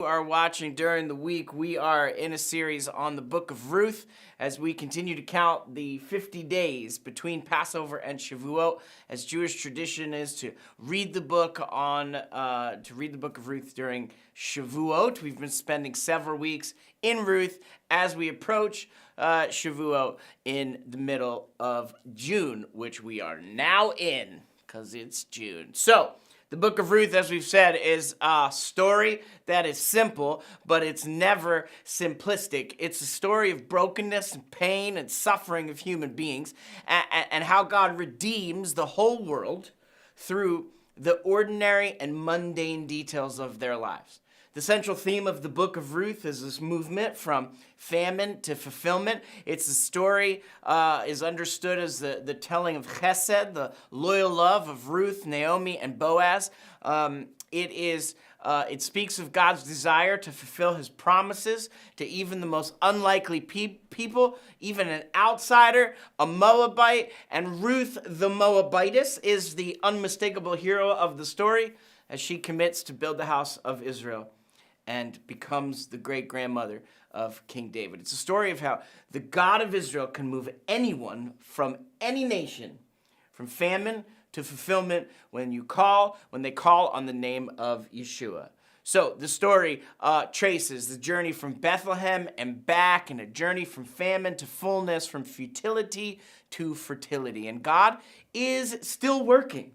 Are watching during the week, we are in a series on the book of Ruth as we continue to count the 50 days between Passover and Shavuot, as Jewish tradition is to read the book of Ruth during Shavuot. We've been spending several weeks in Ruth as we approach Shavuot in the middle of June, which we are now in because it's June. So the book of Ruth, as we've said, is a story that is simple, but it's never simplistic. It's a story of brokenness and pain and suffering of human beings and how God redeems the whole world through the ordinary and mundane details of their lives. The central theme of the book of Ruth is this movement from famine to fulfillment. It's a story is understood as the telling of Chesed, the loyal love of Ruth, Naomi, and Boaz. It speaks of God's desire to fulfill his promises to even the most unlikely people, even an outsider, a Moabite. And Ruth, the Moabitess, is the unmistakable hero of the story as she commits to build the house of Israel and becomes the great-grandmother of King David. It's a story of how the God of Israel can move anyone from any nation, from famine to fulfillment, when they call on the name of Yeshua. So the story traces the journey from Bethlehem and back, and a journey from famine to fullness, from futility to fertility. And God is still working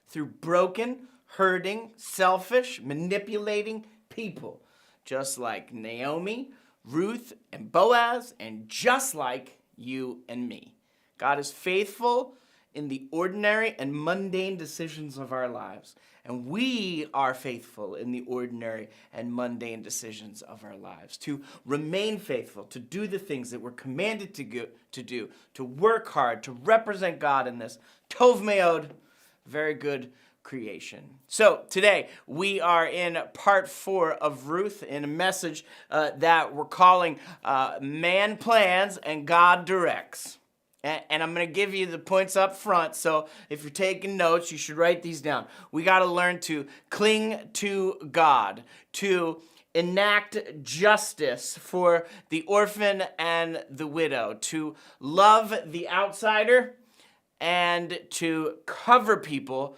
through broken, hurting, selfish, manipulating people, just like Naomi, Ruth, and Boaz, and just like you and me. God is faithful in the ordinary and mundane decisions of our lives, and we are faithful in the ordinary and mundane decisions of our lives, to remain faithful, to do the things that we're commanded to do, to work hard, to represent God in this Tov Meod, very good creation. So today we are in part 4 of Ruth, in a message that we're calling Man Plans and God Directs. And I'm going to give you the points up front, so if you're taking notes, you should write these down. We got to learn to cling to God, to enact justice for the orphan and the widow, to love the outsider, and to cover people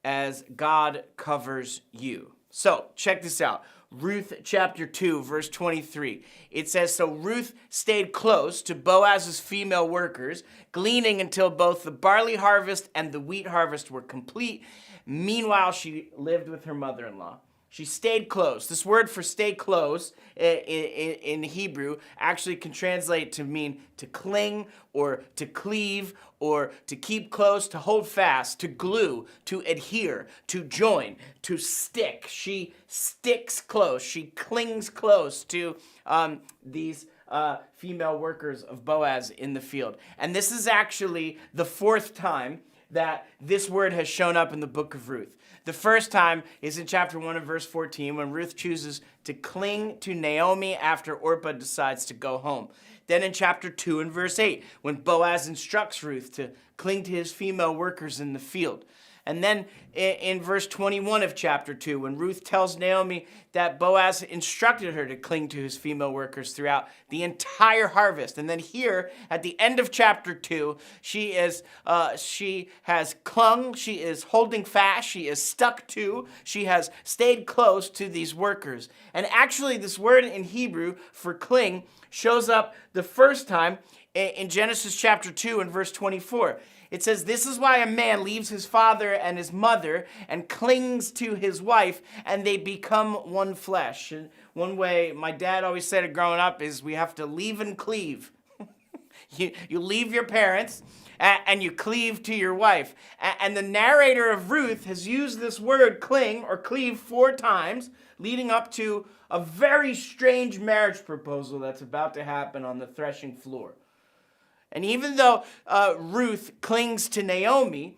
as God covers you. So, check this out. Ruth chapter 2, verse 23. It says, "So Ruth stayed close to Boaz's female workers, gleaning until both the barley harvest and the wheat harvest were complete. Meanwhile, she lived with her mother-in-law." She stayed close. This word for stay close in Hebrew actually can translate to mean to cling or to cleave or to keep close, to hold fast, to glue, to adhere, to join, to stick. She sticks close. She clings close to these female workers of Boaz in the field. And this is actually the 4th time that this word has shown up in the book of Ruth. The first time is in chapter 1 and verse 14, when Ruth chooses to cling to Naomi after Orpah decides to go home. Then in chapter 2 and verse 8, when Boaz instructs Ruth to cling to his female workers in the field. And then in verse 21 of chapter 2, when Ruth tells Naomi that Boaz instructed her to cling to his female workers throughout the entire harvest. And then here, at the end of chapter 2, she has clung, she is holding fast, she is stuck to, she has stayed close to these workers. And actually, this word in Hebrew for cling shows up the first time in Genesis chapter 2 and verse 24. It says, "This is why a man leaves his father and his mother and clings to his wife, and they become one flesh." And one way my dad always said it growing up is we have to leave and cleave. You leave your parents and you cleave to your wife. And the narrator of Ruth has used this word cling or cleave 4 times, leading up to a very strange marriage proposal that's about to happen on the threshing floor. And even though Ruth clings to Naomi,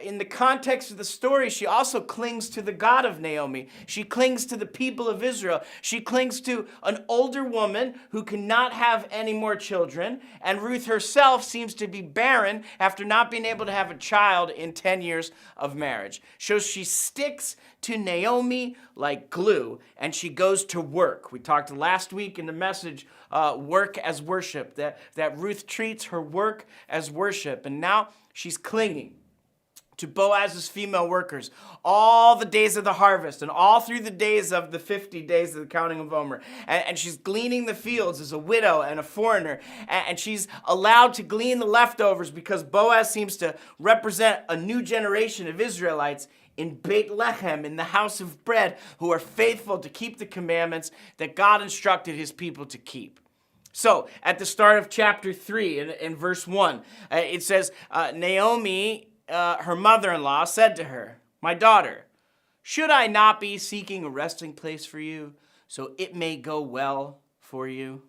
in the context of the story, she also clings to the God of Naomi. She clings to the people of Israel. She clings to an older woman who cannot have any more children. And Ruth herself seems to be barren after not being able to have a child in 10 years of marriage. So she sticks to Naomi like glue, and she goes to work. We talked last week in the message, work as worship, that Ruth treats her work as worship. And now she's clinging to Boaz's female workers all the days of the harvest and all through the days of the 50 days of the counting of Omer. And she's gleaning the fields as a widow and a foreigner. And she's allowed to glean the leftovers because Boaz seems to represent a new generation of Israelites in Bethlehem, in the house of bread, who are faithful to keep the commandments that God instructed his people to keep. So at the start of chapter 3, in verse 1, it says, Naomi, her mother-in-law, said to her, "My daughter, should I not be seeking a resting place for you so it may go well for you?"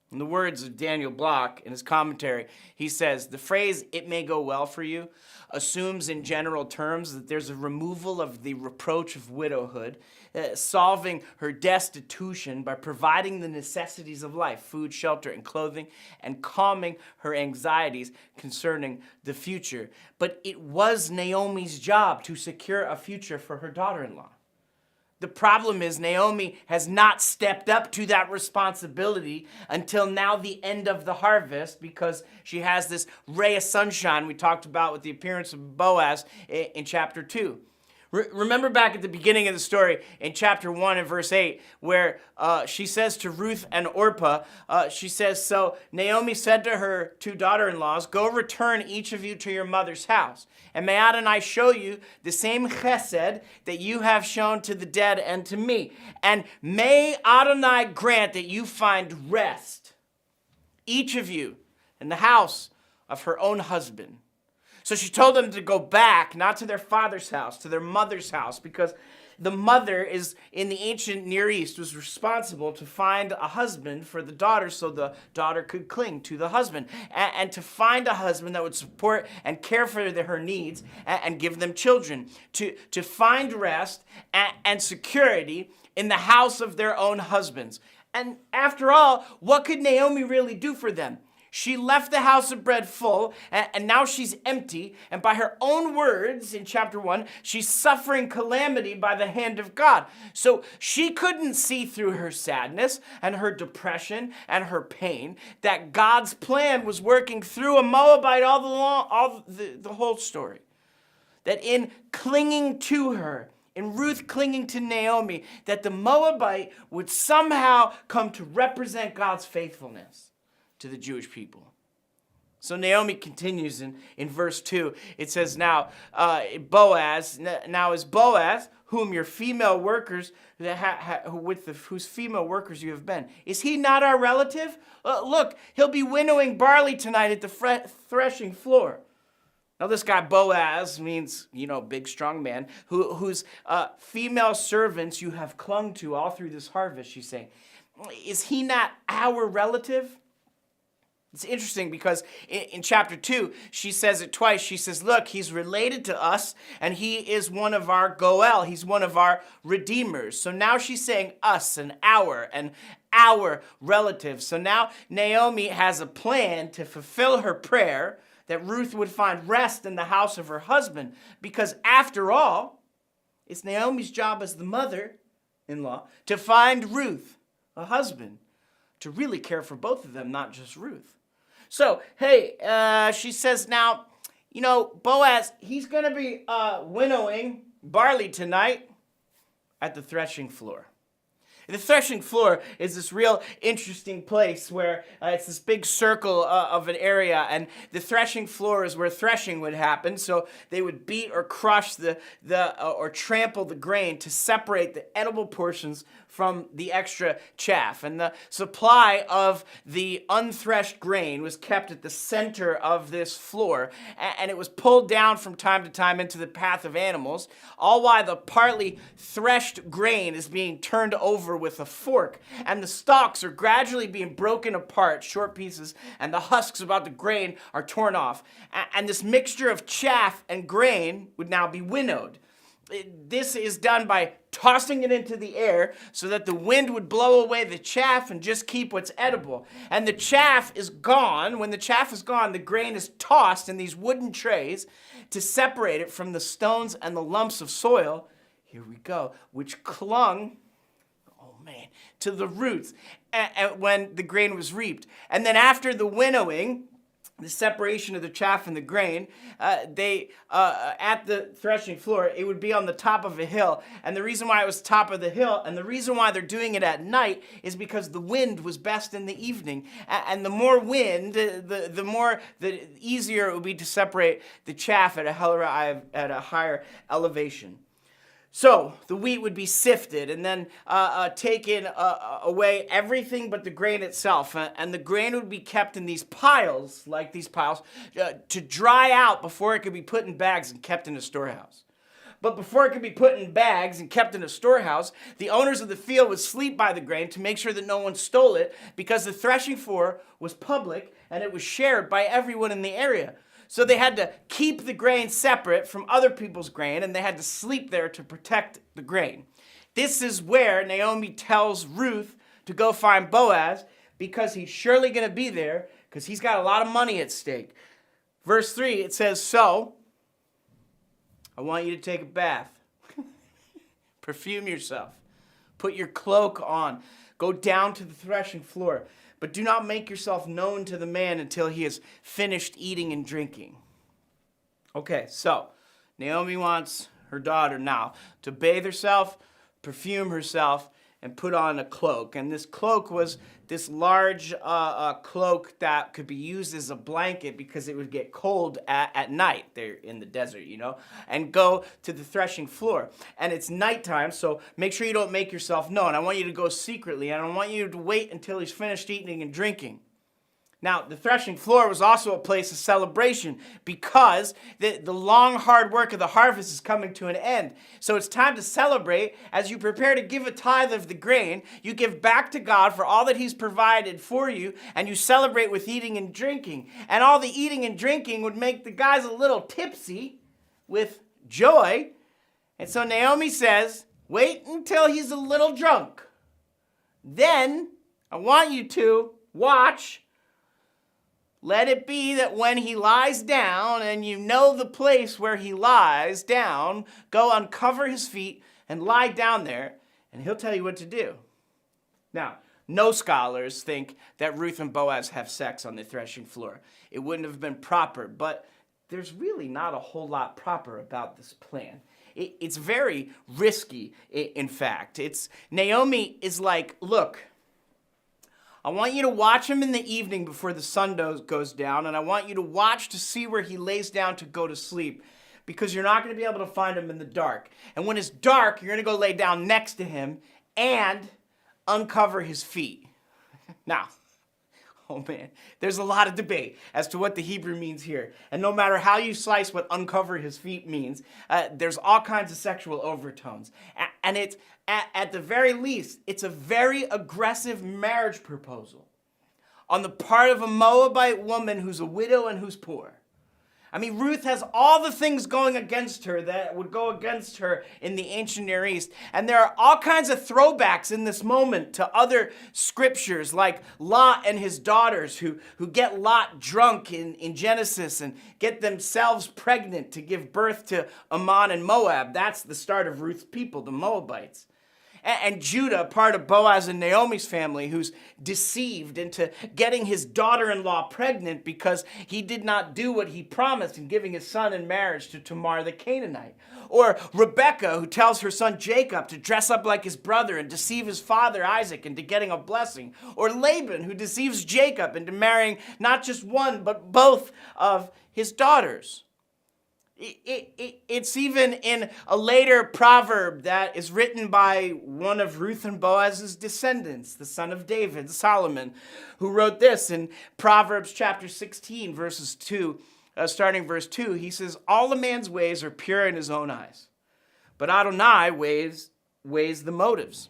In the words of Daniel Block in his commentary, he says, the phrase, "it may go well for you," assumes in general terms that there's a removal of the reproach of widowhood, solving her destitution by providing the necessities of life, food, shelter, and clothing, and calming her anxieties concerning the future. But it was Naomi's job to secure a future for her daughter-in-law. The problem is Naomi has not stepped up to that responsibility until now the end of the harvest, because she has this ray of sunshine we talked about with the appearance of Boaz in chapter 2. Remember back at the beginning of the story in chapter 1 and verse 8, where she says to Ruth and Orpah, she says, "So Naomi said to her two daughter-in-laws, 'Go return each of you to your mother's house, and may Adonai show you the same chesed that you have shown to the dead and to me. And may Adonai grant that you find rest, each of you, in the house of her own husband.'" So she told them to go back, not to their father's house, to their mother's house, because the mother is, in the ancient Near East, was responsible to find a husband for the daughter so the daughter could cling to the husband, and to find a husband that would support and care for her needs and give them children, to find rest and security in the house of their own husbands. And after all, what could Naomi really do for them? She left the house of bread full, and now she's empty. And by her own words in chapter 1, she's suffering calamity by the hand of God. So she couldn't see through her sadness and her depression and her pain that God's plan was working through a Moabite the whole story. That in clinging to her, in Ruth clinging to Naomi, that the Moabite would somehow come to represent God's faithfulness to the Jewish people. So Naomi continues in verse 2. It says, now is Boaz, whom your female workers, whose female workers you have been, is he not our relative? Look, he'll be winnowing barley tonight at the threshing floor. Now this guy Boaz means, big, strong man, whose female servants you have clung to all through this harvest, she's saying. Is he not our relative? It's interesting because in chapter 2, she says it twice. She says, look, he's related to us, and he is one of our goel. He's one of our redeemers. So now she's saying us and our relatives. So now Naomi has a plan to fulfill her prayer that Ruth would find rest in the house of her husband. Because after all, it's Naomi's job as the mother-in-law to find Ruth a husband, to really care for both of them, not just Ruth. So, she says now, Boaz, he's going to be winnowing barley tonight at the threshing floor. The threshing floor is this real interesting place where it's this big circle of an area, and the threshing floor is where threshing would happen. So they would beat or crush or trample the grain to separate the edible portions from the extra chaff. And the supply of the unthreshed grain was kept at the center of this floor, and it was pulled down from time to time into the path of animals, all while the partly threshed grain is being turned over with a fork, and the stalks are gradually being broken apart, short pieces, and the husks about the grain are torn off. And this mixture of chaff and grain would now be winnowed. This is done by tossing it into the air so that the wind would blow away the chaff and just keep what's edible. And the chaff is gone. When the chaff is gone, the grain is tossed in these wooden trays to separate it from the stones and the lumps of soil, here we go, which clung, to the roots when the grain was reaped. And then after the winnowing, the separation of the chaff and the grain, at the threshing floor, it would be on the top of a hill. And the reason why it was top of the hill, and the reason why they're doing it at night, is because the wind was best in the evening. And the more wind, the easier it would be to separate the chaff at a higher elevation. So the wheat would be sifted and then taken away, everything but the grain itself. And the grain would be kept in these piles, to dry out before it could be put in bags and kept in a storehouse. But before it could be put in bags and kept in a storehouse, the owners of the field would sleep by the grain to make sure that no one stole it, because the threshing floor was public and it was shared by everyone in the area. So they had to keep the grain separate from other people's grain, and they had to sleep there to protect the grain. This is where Naomi tells Ruth to go find Boaz, because he's surely going to be there, because he's got a lot of money at stake. Verse 3, it says, "So, I want you to take a bath. Perfume yourself. Put your cloak on. Go down to the threshing floor. But do not make yourself known to the man until he has finished eating and drinking." Okay, so Naomi wants her daughter now to bathe herself, perfume herself, and put on a cloak. And this cloak was this large cloak that could be used as a blanket, because it would get cold at night there in the desert, and go to the threshing floor. And it's nighttime, so make sure you don't make yourself known. I want you to go secretly, and I want you to wait until he's finished eating and drinking. Now, the threshing floor was also a place of celebration, because the long, hard work of the harvest is coming to an end. So it's time to celebrate. As you prepare to give a tithe of the grain, you give back to God for all that he's provided for you, and you celebrate with eating and drinking. And all the eating and drinking would make the guys a little tipsy with joy. And so Naomi says, wait until he's a little drunk. Then I want you to watch. Let it be that when he lies down, and you know the place where he lies down, go uncover his feet and lie down there, and he'll tell you what to do. Now, no scholars think that Ruth and Boaz have sex on the threshing floor. It wouldn't have been proper, but there's really not a whole lot proper about this plan. It's very risky, in fact. Naomi is like, look, I want you to watch him in the evening before the sun goes down, and I want you to watch to see where he lays down to go to sleep, because you're not going to be able to find him in the dark. And when it's dark, you're going to go lay down next to him and uncover his feet. Now, oh man, there's a lot of debate as to what the Hebrew means here. And no matter how you slice what uncover his feet means, there's all kinds of sexual overtones. And it's, at the very least, it's a very aggressive marriage proposal on the part of a Moabite woman who's a widow and who's poor. I mean, Ruth has all the things going against her that would go against her in the ancient Near East. And there are all kinds of throwbacks in this moment to other scriptures, like Lot and his daughters who get Lot drunk in Genesis and get themselves pregnant to give birth to Ammon and Moab. That's the start of Ruth's people, the Moabites. And Judah, part of Boaz and Naomi's family, who's deceived into getting his daughter-in-law pregnant because he did not do what he promised in giving his son in marriage to Tamar the Canaanite. Or Rebekah, who tells her son Jacob to dress up like his brother and deceive his father Isaac into getting a blessing. Or Laban, who deceives Jacob into marrying not just one, but both of his daughters. It's even in a later proverb that is written by one of Ruth and Boaz's descendants, the son of David, Solomon, who wrote this in Proverbs chapter 16, verses 2, starting verse 2. He says, "All a man's ways are pure in his own eyes, but Adonai weighs the motives."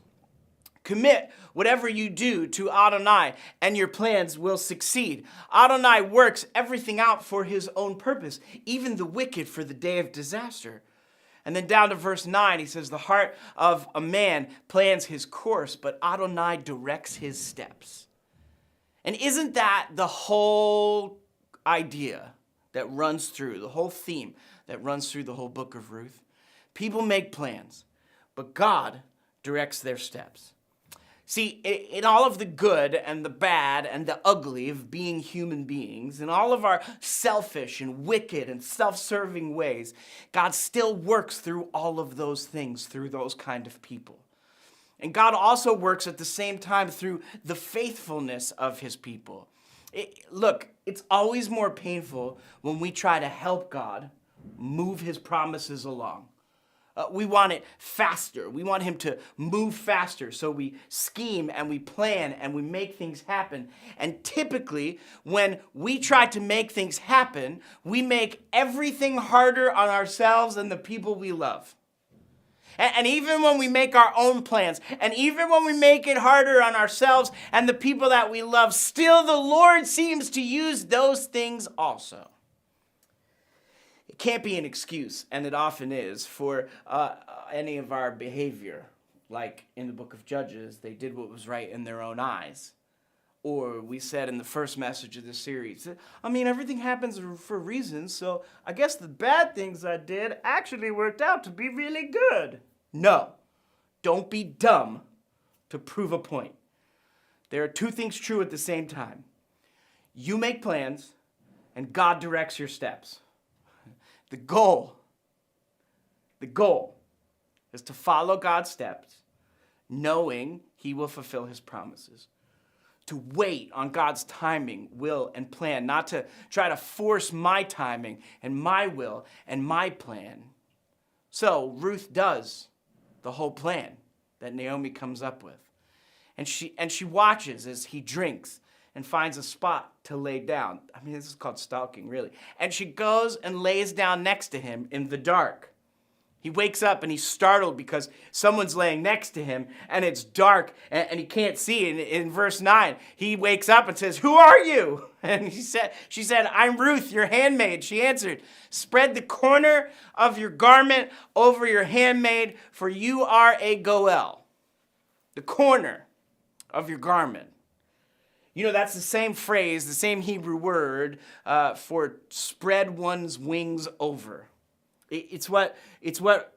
Commit whatever you do to Adonai, and your plans will succeed. Adonai works everything out for his own purpose, even the wicked for the day of disaster. And then down to verse 9, he says, the heart of a man plans his course, but Adonai directs his steps. And isn't that the whole idea that runs through, the whole theme that runs through the whole book of Ruth? People make plans, but God directs their steps. See, in all of the good and the bad and the ugly of being human beings, in all of our selfish and wicked and self-serving ways, God still works through all of those things, through those kind of people. And God also works at the same time through the faithfulness of his people. Look, it's always more painful when we try to help God move his promises along. We want it faster. We want him to move faster. So we scheme and we plan and we make things happen. And typically, when we try to make things happen, we make everything harder on ourselves and the people we love. And even when we make our own plans, and even when we make it harder on ourselves and the people that we love, still the Lord seems to use those things also. It can't be an excuse, and it often is, for any of our behavior. Like in the book of Judges, they did what was right in their own eyes. Or we said in the first message of this series, I mean, everything happens for reasons, so I guess the bad things I did actually worked out to be really good. No, don't be dumb to prove a point. There are two things true at the same time. You make plans, and God directs your steps. The goal is to follow God's steps, knowing he will fulfill his promises. To wait on God's timing, will, and plan, not to try to force my timing and my will and my plan. So Ruth does the whole plan that Naomi comes up with. And she watches as he drinks and finds a spot to lay down. I mean, this is called stalking, really. And she goes and lays down next to him in the dark. He wakes up and he's startled because someone's laying next to him and it's dark and he can't see. And in verse 9, he wakes up and says, "Who are you?" And she said, "I'm Ruth, your handmaid." She answered, "Spread the corner of your garment over your handmaid, for you are a Goel." The corner of your garment. You know, that's the same phrase, the same Hebrew word for spread one's wings over. It's what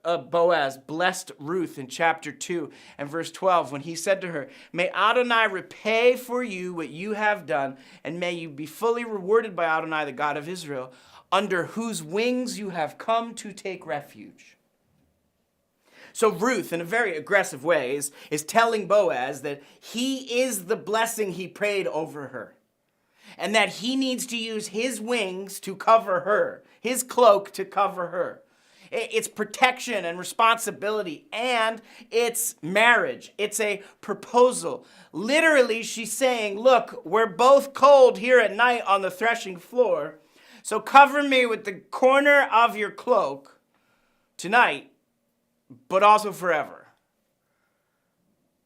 Boaz blessed Ruth in chapter 2 and verse 12 when he said to her, "May Adonai repay for you what you have done, and may you be fully rewarded by Adonai, the God of Israel, under whose wings you have come to take refuge." So Ruth, in a very aggressive way, is telling Boaz that he is the blessing he prayed over her, and that he needs to use his wings to cover her, his cloak to cover her. It's protection and responsibility, and it's marriage. It's a proposal. Literally, she's saying, look, we're both cold here at night on the threshing floor, so cover me with the corner of your cloak tonight, but also forever.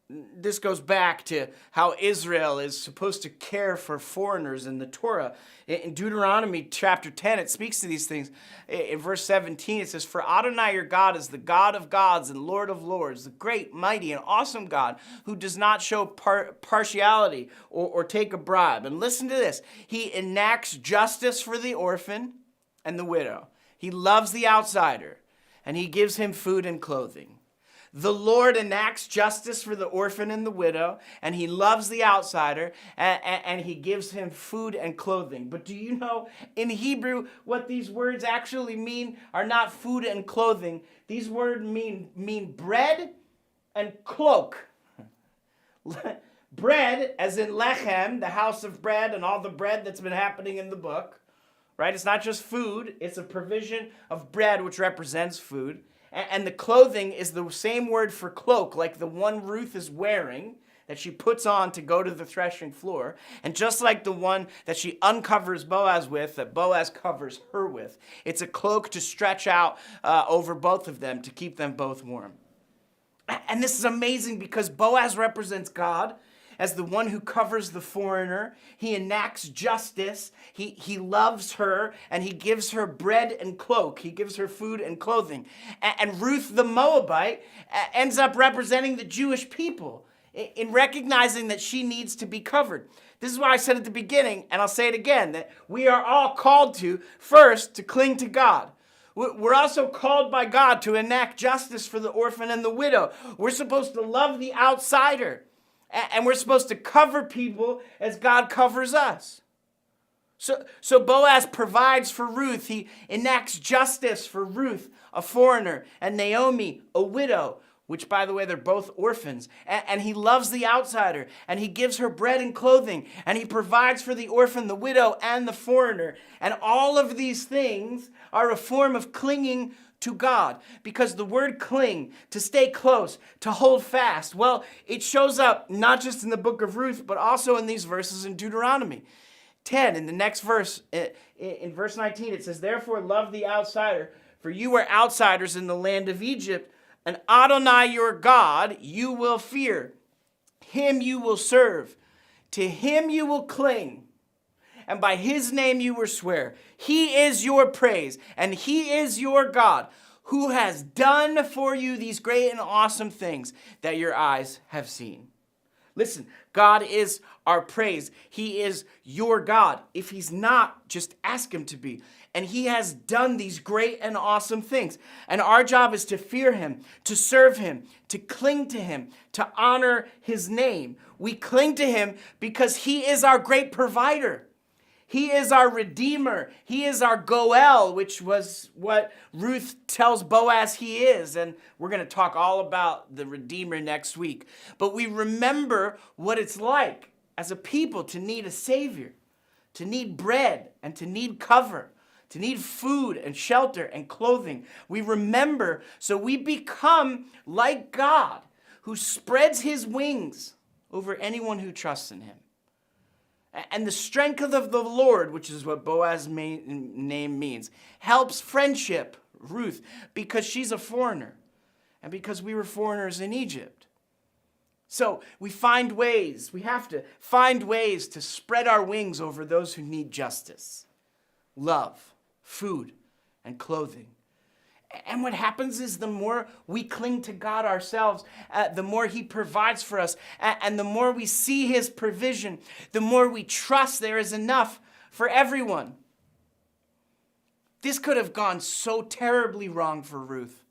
This goes back to how Israel is supposed to care for foreigners in the Torah. In Deuteronomy chapter 10, it speaks to these things. In verse 17, it says, "For Adonai your God is the God of gods and Lord of lords, the great, mighty, and awesome God who does not show partiality or take a bribe." And listen to this. He enacts justice for the orphan and the widow. He loves the outsider, and he gives him food and clothing. The Lord enacts justice for the orphan and the widow, and he loves the outsider, and he gives him food and clothing. But do you know, in Hebrew, what these words actually mean are not food and clothing. These words mean bread and cloak. Bread, as in lechem, the house of bread, and all the bread that's been happening in the book. Right? It's not just food. It's a provision of bread, which represents food. And the clothing is the same word for cloak, like the one Ruth is wearing that she puts on to go to the threshing floor. And just like the one that she uncovers Boaz with, that Boaz covers her with. It's a cloak to stretch out over both of them to keep them both warm. And this is amazing because Boaz represents God as the one who covers the foreigner. He enacts justice. He loves her, and he gives her bread and cloak. He gives her food and clothing. And Ruth the Moabite ends up representing the Jewish people in recognizing that she needs to be covered. This is why I said at the beginning, and I'll say it again, that we are all called to, first, to cling to God. We're also called by God to enact justice for the orphan and the widow. We're supposed to love the outsider. And we're supposed to cover people as God covers us. So Boaz provides for Ruth. He enacts justice for Ruth, a foreigner, and Naomi, a widow, which, by the way, they're both orphans. And he loves the outsider, and he gives her bread and clothing, and he provides for the orphan, the widow, and the foreigner. And all of these things are a form of clinging to God, because the word cling, to stay close, to hold fast, well, it shows up not just in the book of Ruth, but also in these verses in Deuteronomy 10. In the next verse, in verse 19, it says, "Therefore love the outsider, for you were outsiders in the land of Egypt, and Adonai your God you will fear. Him you will serve. To him you will cling. And by his name you will swear. He is your praise, and he is your God, who has done for you these great and awesome things that your eyes have seen." Listen, God is our praise. He is your God. If he's not, just ask him to be. And he has done these great and awesome things. And our job is to fear him, to serve him, to cling to him, to honor his name. We cling to him because he is our great provider. He is our Redeemer. He is our Goel, which was what Ruth tells Boaz he is. And we're going to talk all about the Redeemer next week. But we remember what it's like as a people to need a Savior, to need bread and to need cover, to need food and shelter and clothing. We remember, so we become like God, who spreads his wings over anyone who trusts in him. And the strength of the Lord, which is what Boaz's name means, helps friendship, Ruth, because she's a foreigner and because we were foreigners in Egypt. So we have to find ways to spread our wings over those who need justice, love, food, and clothing. And what happens is the more we cling to God ourselves, the more he provides for us. And the more we see his provision, the more we trust there is enough for everyone. This could have gone so terribly wrong for Ruth.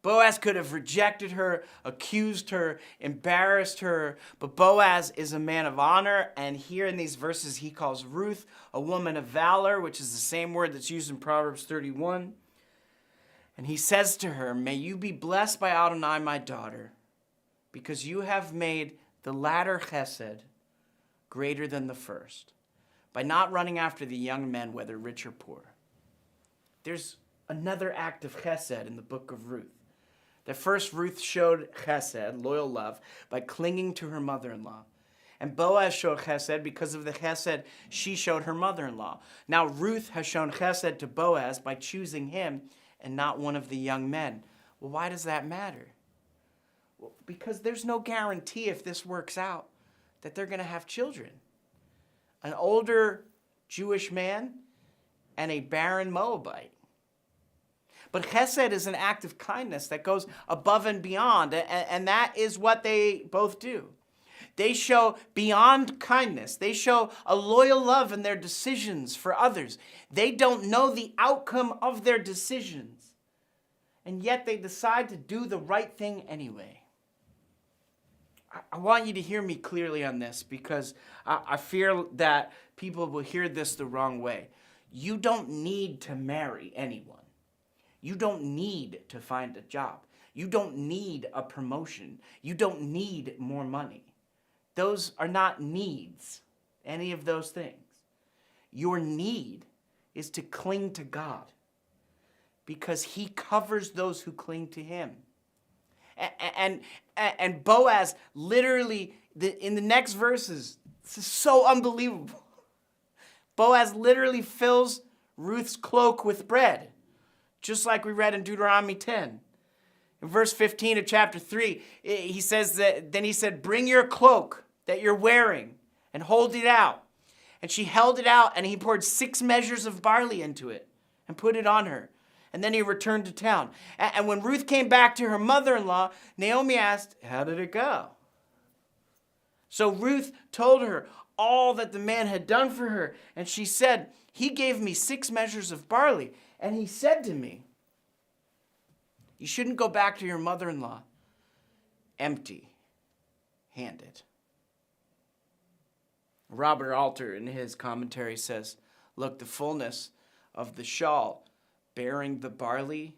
Boaz could have rejected her, accused her, embarrassed her. But Boaz is a man of honor. And here in these verses, he calls Ruth a woman of valor, which is the same word that's used in Proverbs 31. And he says to her, "May you be blessed by Adonai, my daughter, because you have made the latter chesed greater than the first, by not running after the young men, whether rich or poor." There's another act of chesed in the book of Ruth. The first, Ruth showed chesed, loyal love, by clinging to her mother-in-law. And Boaz showed chesed because of the chesed she showed her mother-in-law. Now Ruth has shown chesed to Boaz by choosing him and not one of the young men. Well, why does that matter? Well, because there's no guarantee if this works out that they're going to have children. An older Jewish man and a barren Moabite. But chesed is an act of kindness that goes above and beyond, and that is what they both do. They show beyond kindness. They show a loyal love in their decisions for others. They don't know the outcome of their decisions, and yet they decide to do the right thing anyway. I want you to hear me clearly on this, because I fear that people will hear this the wrong way. You don't need to marry anyone. You don't need to find a job. You don't need a promotion. You don't need more money. Those are not needs, any of those things. Your need is to cling to God, because he covers those who cling to him. And Boaz literally, in the next verses, this is so unbelievable. Boaz literally fills Ruth's cloak with bread, just like we read in Deuteronomy 10. In verse 15 of chapter 3, he says that, then he said, bring your cloak that you're wearing and hold it out. And she held it out, and he poured 6 measures of barley into it and put it on her. And then he returned to town. And when Ruth came back to her mother-in-law, Naomi asked, how did it go? So Ruth told her all that the man had done for her. And she said, he gave me 6 measures of barley. And he said to me, you shouldn't go back to your mother-in-law empty-handed. Robert Alter in his commentary says, look, the fullness of the shawl bearing the barley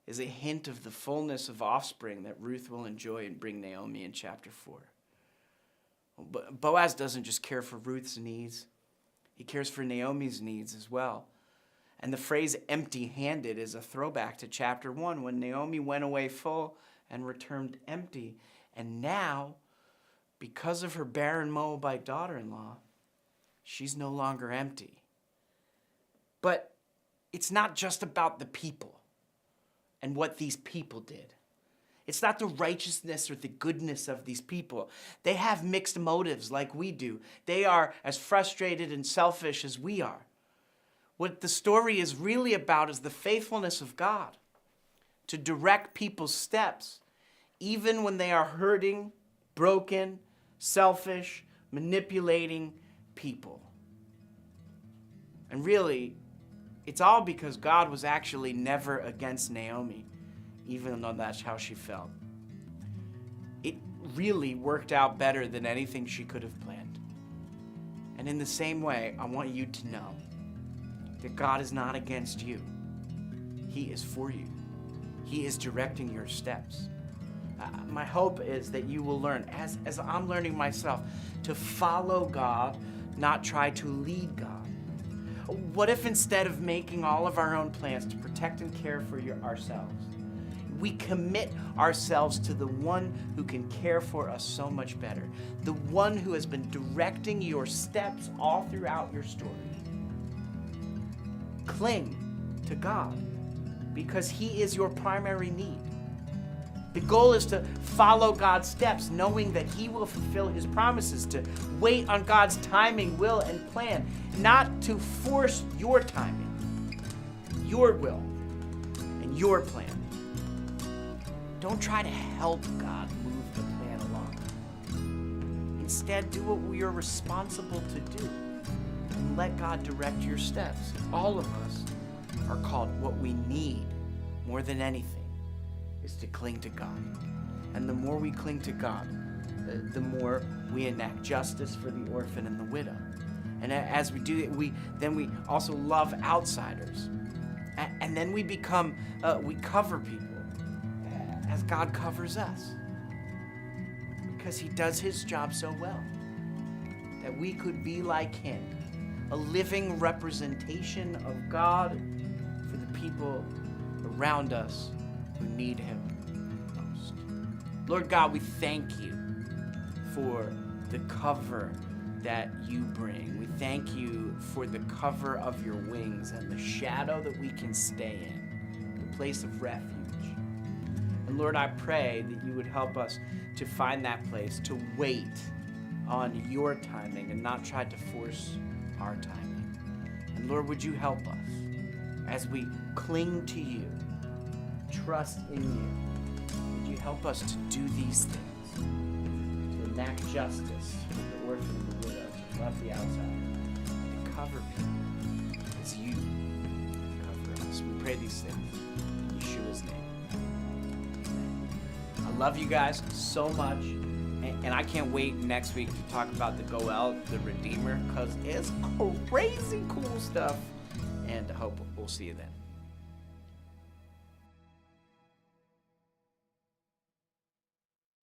is a hint of the fullness of offspring that Ruth will enjoy and bring Naomi in chapter 4. But Boaz doesn't just care for Ruth's needs. He cares for Naomi's needs as well. And the phrase empty-handed is a throwback to chapter 1 when Naomi went away full and returned empty. And now, because of her barren Moabite daughter-in-law, she's no longer empty. But it's not just about the people and what these people did. It's not the righteousness or the goodness of these people. They have mixed motives like we do. They are as frustrated and selfish as we are. What the story is really about is the faithfulness of God to direct people's steps, even when they are hurting, broken, selfish, manipulating people. And really, it's all because God was actually never against Naomi, even though that's how she felt. It really worked out better than anything she could have planned. And in the same way, I want you to know that God is not against you. He is for you. He is directing your steps. My hope is that you will learn, as I'm learning myself, to follow God, not try to lead God. What if instead of making all of our own plans to protect and care for ourselves, we commit ourselves to the one who can care for us so much better, the one who has been directing your steps all throughout your story? Cling to God because He is your primary need. The goal is to follow God's steps, knowing that He will fulfill His promises, to wait on God's timing, will, and plan, not to force your timing, your will, and your plan. Don't try to help God move the plan along. Instead, do what we are responsible to do and let God direct your steps. All of us are called. What we need more than anything is to cling to God. And the more we cling to God, the more we enact justice for the orphan and the widow. And as we do it, we also love outsiders. And then we cover people as God covers us. Because He does His job so well that we could be like Him, a living representation of God for the people around us who need Him most. Lord God, we thank You for the cover that You bring. We thank You for the cover of Your wings and the shadow that we can stay in, the place of refuge. And Lord, I pray that You would help us to find that place, to wait on Your timing and not try to force our timing. And Lord, would You help us as we cling to You, trust in You? Would You help us to do these things, to enact justice for the orphan and the widow, to love the outsider, to cover people as You cover us. We pray these things in Yeshua's name. Amen. I love you guys so much, and I can't wait next week to talk about the Goel, the Redeemer, because it's crazy cool stuff, and I hope we'll see you then.